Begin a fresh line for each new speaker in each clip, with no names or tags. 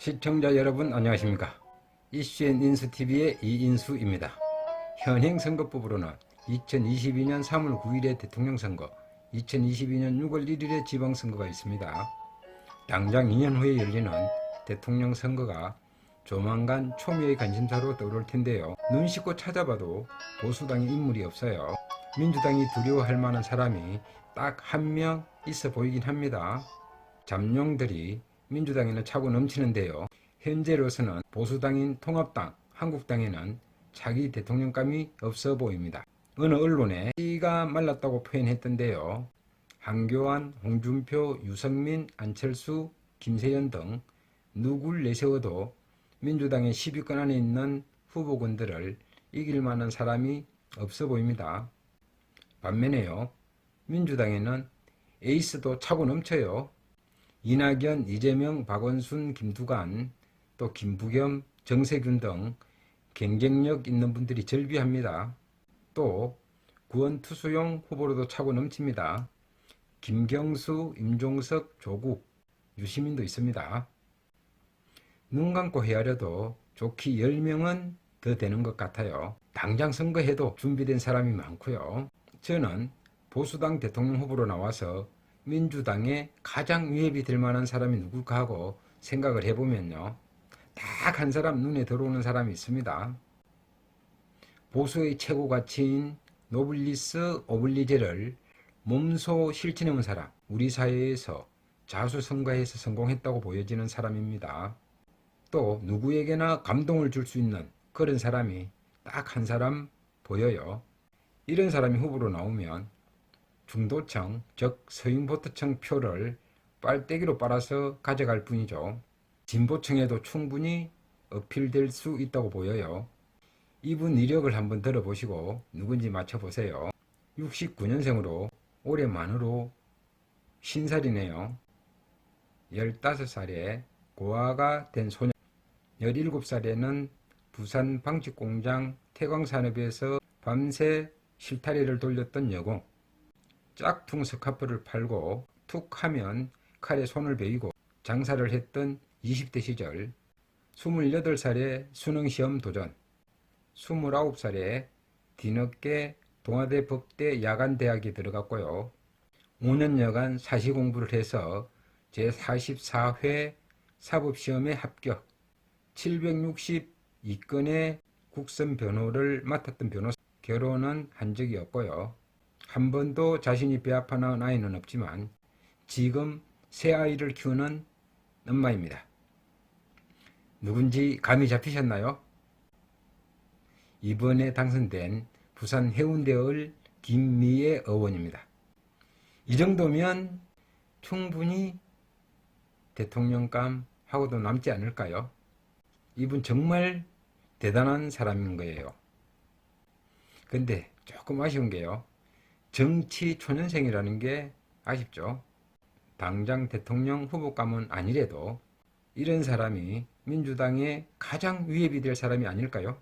시청자 여러분 안녕하십니까. 이슈앤인수TV의 이인수입니다. 현행 선거법으로는 2022년 3월 9일에 대통령 선거, 2022년 6월 1일에 지방선거가 있습니다. 당장 2년 후에 열리는 대통령 선거가 조만간 초미의 관심사로 떠오를 텐데요. 눈 씻고 찾아봐도 보수당의 인물이 없어요. 민주당이 두려워할 만한 사람이 딱 한 명 있어 보이긴 합니다. 잠룡들이 민주당에는 차고 넘치는데요. 현재로서는 보수당인 통합당, 한국당에는 차기 대통령감이 없어 보입니다. 어느 언론에 씨가 말랐다고 표현했던데요. 한교안, 홍준표, 유승민, 안철수, 김세연 등 누굴 내세워도 민주당의 10위권 안에 있는 후보군들을 이길 만한 사람이 없어 보입니다. 반면에요, 민주당에는 에이스도 차고 넘쳐요. 이낙연, 이재명, 박원순, 김두관, 또 김부겸, 정세균 등 경쟁력 있는 분들이 절비합니다. 또 구원투수용 후보로도 차고 넘칩니다. 김경수, 임종석, 조국, 유시민도 있습니다. 눈 감고 헤아려도 좋기 10명은 더 되는 것 같아요. 당장 선거해도 준비된 사람이 많고요. 저는 보수당 대통령 후보로 나와서 민주당에 가장 위협이 될 만한 사람이 누굴까 하고 생각을 해보면요, 딱 한 사람 눈에 들어오는 사람이 있습니다. 보수의 최고 가치인 노블리스 오블리제를 몸소 실천해온 사람, 우리 사회에서 자수성가해서 성공했다고 보여지는 사람입니다. 또 누구에게나 감동을 줄 수 있는 그런 사람이 딱 한 사람 보여요. 이런 사람이 후보로 나오면 중도층, 즉 서인보수층 표를 빨대기로 빨아서 가져갈 뿐이죠. 진보층에도 충분히 어필될 수 있다고 보여요. 이분 이력을 한번 들어보시고 누군지 맞춰보세요. 69년생으로 올해 만으로 50살이네요. 15살에 고아가 된 소년, 17살에는 부산 방직공장 태광산업에서 밤새 실타래를 돌렸던 여공, 짝퉁 스카프를 팔고 툭 하면 칼에 손을 베이고 장사를 했던 20대 시절, 28살에 수능시험 도전, 29살에 뒤늦게 동아대 법대 야간대학에 들어갔고요. 5년여간 사시 공부를 해서 제44회 사법시험에 합격, 762건의 국선 변호를 맡았던 변호사, 결혼은 한 적이 없고요. 한 번도 자신이 배아파 낳은 아이는 없지만 지금 새 아이를 키우는 엄마입니다. 누군지 감이 잡히셨나요? 이번에 당선된 부산 해운대을 김미애 의원입니다. 이 정도면 충분히 대통령감 하고도 남지 않을까요? 이분 정말 대단한 사람인 거예요. 근데 조금 아쉬운 게요, 정치 초년생이라는 게 아쉽죠. 당장 대통령 후보감은 아니래도 이런 사람이 민주당의 가장 위협이 될 사람이 아닐까요?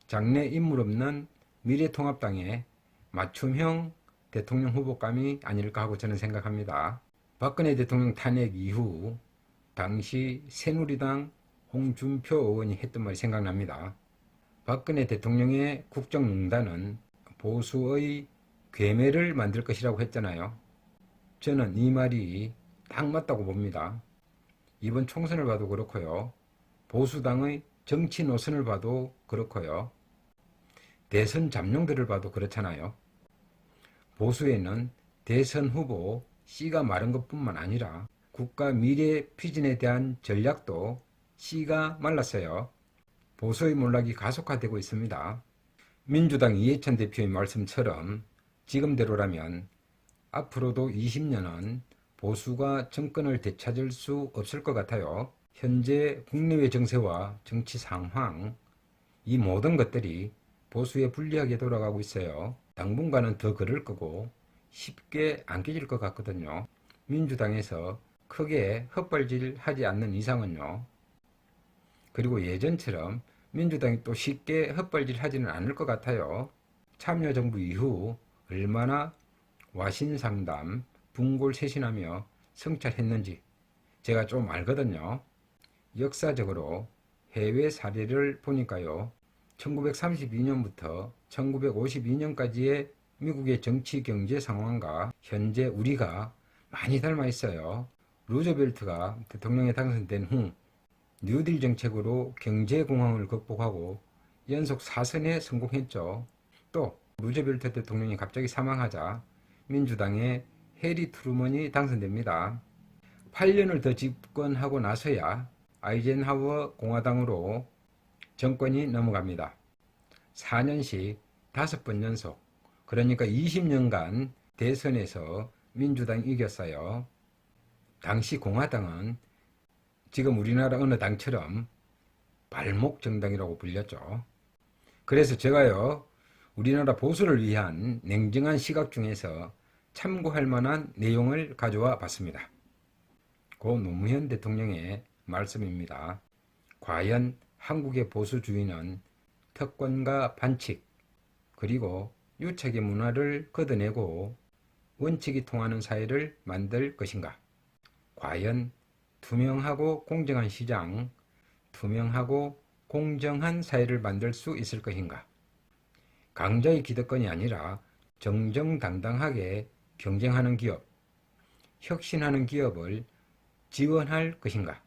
장래 인물 없는 미래통합당의 맞춤형 대통령 후보감이 아닐까 하고 저는 생각합니다. 박근혜 대통령 탄핵 이후 당시 새누리당 홍준표 의원이 했던 말이 생각납니다. 박근혜 대통령의 국정농단은 보수의 괴매를 만들 것이라고 했잖아요. 저는 이 말이 딱 맞다고 봅니다. 이번 총선을 봐도 그렇고요, 보수당의 정치 노선을 봐도 그렇고요, 대선 잠룡들을 봐도 그렇잖아요. 보수에는 대선 후보 씨가 마른 것뿐만 아니라 국가 미래 피진에 대한 전략도 씨가 말랐어요. 보수의 몰락이 가속화되고 있습니다. 민주당 이해찬 대표의 말씀처럼 지금대로라면 앞으로도 20년은 보수가 정권을 되찾을 수 없을 것 같아요. 현재 국내외 정세와 정치 상황, 이 모든 것들이 보수에 불리하게 돌아가고 있어요. 당분간은 더 그럴 거고 쉽게 안 깨질 것 같거든요. 민주당에서 크게 헛발질하지 않는 이상은요. 그리고 예전처럼 민주당이 또 쉽게 헛발질하지는 않을 것 같아요. 참여정부 이후 얼마나 와신상담, 분골쇄신하며 성찰했는지 제가 좀 알거든요. 역사적으로 해외 사례를 보니까요. 1932년부터 1952년까지의 미국의 정치 경제 상황과 현재 우리가 많이 닮아 있어요. 루즈벨트가 대통령에 당선된 후 뉴딜 정책으로 경제공황을 극복하고 연속 4선에 성공했죠. 또 루즈벨트 대통령이 갑자기 사망하자 민주당의 해리 트루먼이 당선됩니다. 8년을 더 집권하고 나서야 아이젠하워 공화당으로 정권이 넘어갑니다. 4년씩 5번 연속, 그러니까 20년간 대선에서 민주당이 이겼어요. 당시 공화당은 지금 우리나라 어느 당처럼 발목 정당이라고 불렸죠. 그래서 제가요, 우리나라 보수를 위한 냉정한 시각 중에서 참고할 만한 내용을 가져와 봤습니다. 고 노무현 대통령의 말씀입니다. 과연 한국의 보수주의는 특권과 반칙, 그리고 유착의 문화를 걷어내고 원칙이 통하는 사회를 만들 것인가? 과연 투명하고 공정한 시장, 투명하고 공정한 사회를 만들 수 있을 것인가? 강자의 기득권이 아니라 정정당당하게 경쟁하는 기업, 혁신하는 기업을 지원할 것인가?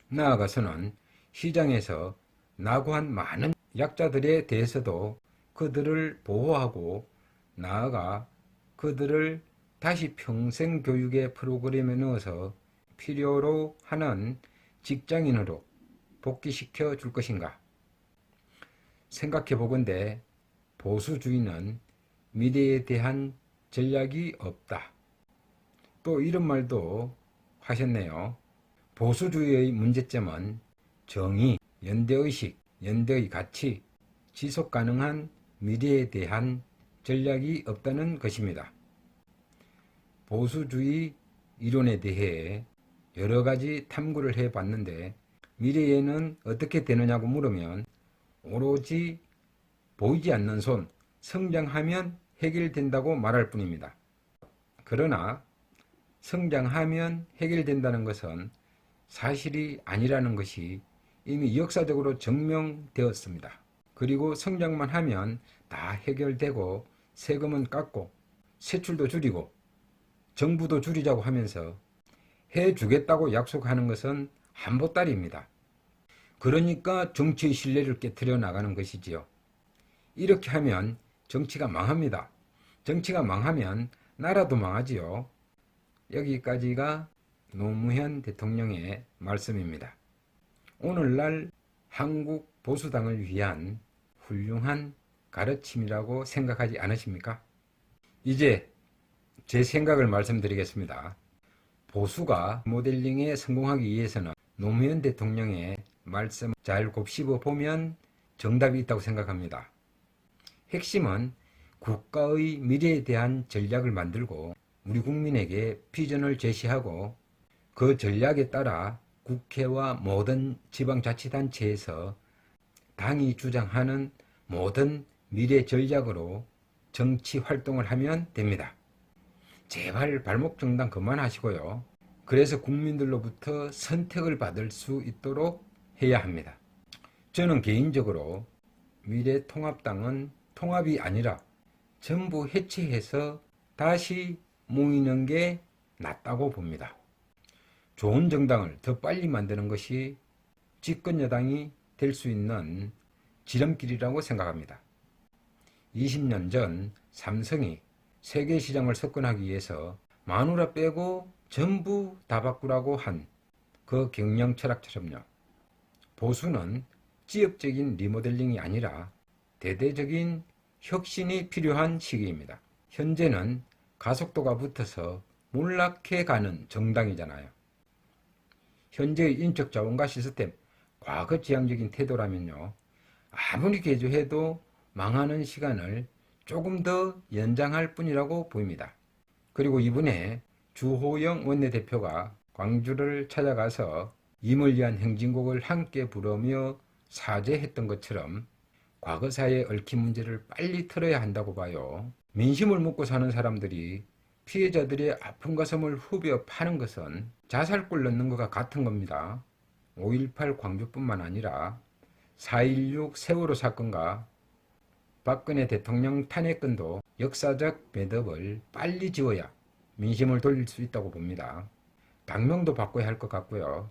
나아가서는 시장에서 낙오한 많은 약자들에 대해서도 그들을 보호하고 나아가 그들을 다시 평생 교육의 프로그램에 넣어서 필요로 하는 직장인으로 복귀시켜 줄 것인가? 생각해 보건대 보수주의는 미래에 대한 전략이 없다. 또 이런 말도 하셨네요. 보수주의의 문제점은 정의, 연대의식, 연대의 가치, 지속 가능한 미래에 대한 전략이 없다는 것입니다. 보수주의 이론에 대해 여러 가지 탐구를 해 봤는데 미래에는 어떻게 되느냐고 물으면 오로지 보이지 않는 손, 성장하면 해결된다고 말할 뿐입니다. 그러나 성장하면 해결된다는 것은 사실이 아니라는 것이 이미 역사적으로 증명되었습니다. 그리고 성장만 하면 다 해결되고 세금은 깎고 세출도 줄이고 정부도 줄이자고 하면서 해주겠다고 약속하는 것은 한보따리입니다. 그러니까 정치의 신뢰를 깨트려 나가는 것이지요. 이렇게 하면 정치가 망합니다. 정치가 망하면 나라도 망하지요. 여기까지가 노무현 대통령의 말씀입니다. 오늘날 한국 보수당을 위한 훌륭한 가르침이라고 생각하지 않으십니까? 이제 제 생각을 말씀드리겠습니다. 보수가 모델링에 성공하기 위해서는 노무현 대통령의 말씀 잘 곱씹어 보면 정답이 있다고 생각합니다. 핵심은 국가의 미래에 대한 전략을 만들고 우리 국민에게 비전을 제시하고 그 전략에 따라 국회와 모든 지방자치단체에서 당이 주장하는 모든 미래 전략으로 정치 활동을 하면 됩니다. 제발 발목 정당 그만하시고요. 그래서 국민들로부터 선택을 받을 수 있도록 해야 합니다. 저는 개인적으로 미래통합당은 통합이 아니라 전부 해체해서 다시 모이는 게 낫다고 봅니다. 좋은 정당을 더 빨리 만드는 것이 집권 여당이 될 수 있는 지름길이라고 생각합니다. 20년 전 삼성이 세계 시장을 석권하기 위해서 마누라 빼고 전부 다 바꾸라고 한 그 경영 철학처럼요. 보수는 지역적인 리모델링이 아니라 대대적인 혁신이 필요한 시기입니다. 현재는 가속도가 붙어서 몰락해가는 정당이잖아요. 현재의 인적 자원과 시스템, 과거 지향적인 태도라면요. 아무리 개조해도 망하는 시간을 조금 더 연장할 뿐이라고 보입니다. 그리고 이번에 주호영 원내대표가 광주를 찾아가서 임을 위한 행진곡을 함께 부르며 사죄했던 것처럼 과거사의 얽힌 문제를 빨리 털어야 한다고 봐요. 민심을 먹고 사는 사람들이 피해자들의 아픈 가슴을 후벼 파는 것은 자살골 넣는 것과 같은 겁니다. 5.18 광주뿐만 아니라 4.16 세월호 사건과 박근혜 대통령 탄핵건도 역사적 매듭을 빨리 지어야 민심을 돌릴 수 있다고 봅니다. 당명도 바꿔야 할 것 같고요.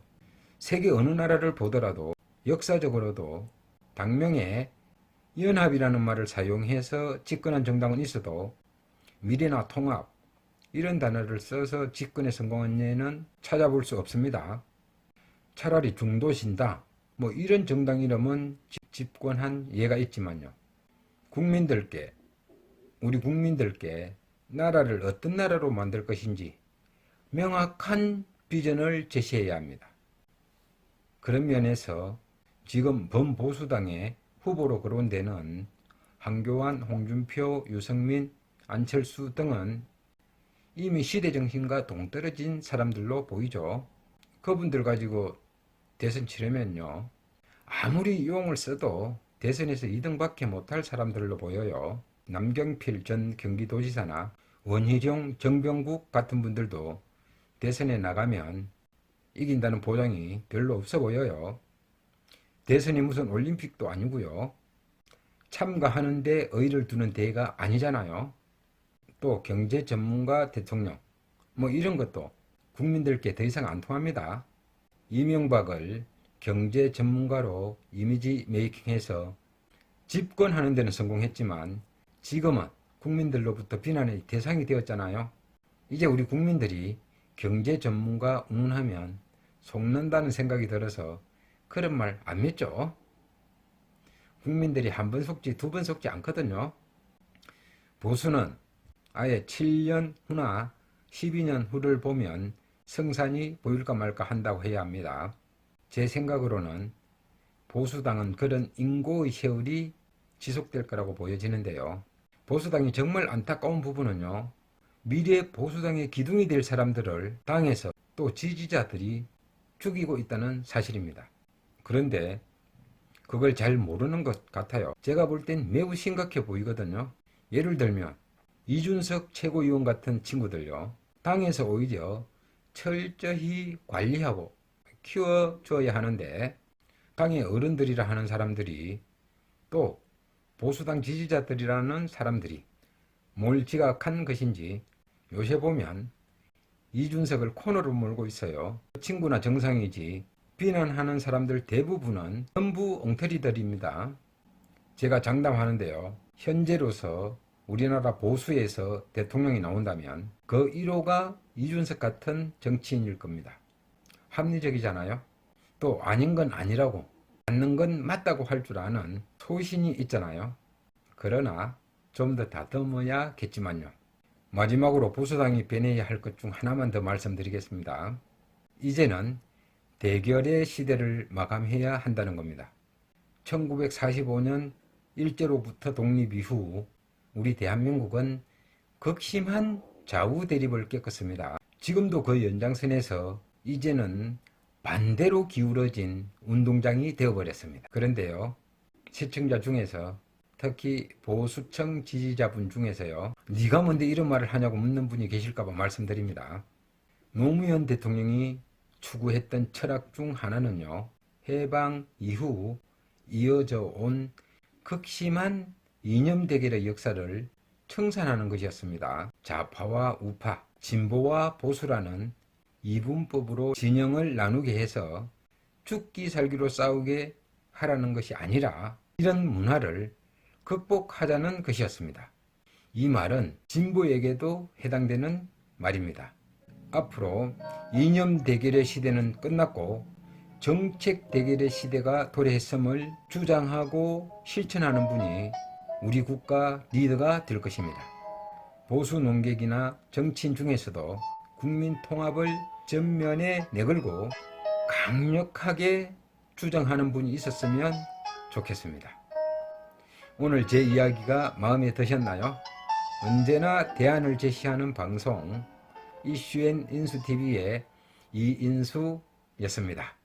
세계 어느 나라를 보더라도 역사적으로도 당명에 연합이라는 말을 사용해서 집권한 정당은 있어도 미래나 통합 이런 단어를 써서 집권에 성공한 예는 찾아볼 수 없습니다. 차라리 중도신당 이런 정당 이름은 집권한 예가 있지만요. 우리 국민들께 나라를 어떤 나라로 만들 것인지 명확한 비전을 제시해야 합니다. 그런 면에서 지금 범보수당의 후보로 거론되는 한교안, 홍준표, 유승민, 안철수 등은 이미 시대정신과 동떨어진 사람들로 보이죠. 그분들 가지고 대선 치르면요, 아무리 용을 써도 대선에서 2등밖에 못할 사람들로 보여요. 남경필 전 경기도지사나 원희룡, 정병국 같은 분들도 대선에 나가면 이긴다는 보장이 별로 없어 보여요. 대선이 무슨 올림픽도 아니고요. 참가하는데 의의를 두는 대회가 아니잖아요. 또 경제 전문가 대통령 이런 것도 국민들께 더 이상 안 통합니다. 이명박을 경제 전문가로 이미지 메이킹해서 집권하는 데는 성공했지만 지금은 국민들로부터 비난의 대상이 되었잖아요. 이제 우리 국민들이 경제 전문가 운운하면 속는다는 생각이 들어서 그런 말 안 믿죠. 국민들이 한 번 속지 두 번 속지 않거든요. 보수는 아예 7년 후나 12년 후를 보면 성산이 보일까 말까 한다고 해야 합니다. 제 생각으로는 보수당은 그런 인고의 세월이 지속될 거라고 보여지는데요. 보수당이 정말 안타까운 부분은요, 미래 보수당의 기둥이 될 사람들을 당에서 또 지지자들이 죽이고 있다는 사실입니다. 그런데 그걸 잘 모르는 것 같아요. 제가 볼 땐 매우 심각해 보이거든요. 예를 들면 이준석 최고위원 같은 친구들요, 당에서 오히려 철저히 관리하고 키워줘야 하는데 당의 어른들이라 하는 사람들이 또 보수당 지지자들이라는 사람들이 뭘 지각한 것인지 요새 보면 이준석을 코너로 몰고 있어요. 친구나 정상이지 비난하는 사람들 대부분은 전부 엉터리들입니다. 제가 장담하는데요, 현재로서 우리나라 보수에서 대통령이 나온다면 그 1호가 이준석 같은 정치인일 겁니다. 합리적이잖아요. 또 아닌 건 아니라고, 맞는 건 맞다고 할 줄 아는 소신이 있잖아요. 그러나 좀 더 다듬어야겠지만요. 마지막으로 보수당이 변해야 할 것 중 하나만 더 말씀드리겠습니다. 이제는 대결의 시대를 마감해야 한다는 겁니다. 1945년 일제로부터 독립 이후 우리 대한민국은 극심한 좌우 대립을 겪었습니다. 지금도 그 연장선에서 이제는 반대로 기울어진 운동장이 되어버렸습니다. 그런데요, 시청자 중에서 특히 보수층 지지자분 중에서요, 네가 뭔데 이런 말을 하냐고 묻는 분이 계실까봐 말씀드립니다. 노무현 대통령이 추구했던 철학 중 하나는요, 해방 이후 이어져 온 극심한 이념 대결의 역사를 청산하는 것이었습니다. 좌파와 우파, 진보와 보수라는 이분법으로 진영을 나누게 해서 죽기 살기로 싸우게 하라는 것이 아니라 이런 문화를 극복하자는 것이었습니다. 이 말은 진보에게도 해당되는 말입니다. 앞으로 이념 대결의 시대는 끝났고 정책 대결의 시대가 도래했음을 주장하고 실천하는 분이 우리 국가 리더가 될 것입니다. 보수 논객이나 정치인 중에서도 국민 통합을 전면에 내걸고 강력하게 주장하는 분이 있었으면 좋겠습니다. 오늘 제 이야기가 마음에 드셨나요? 언제나 대안을 제시하는 방송 이슈앤인수TV의 이인수였습니다.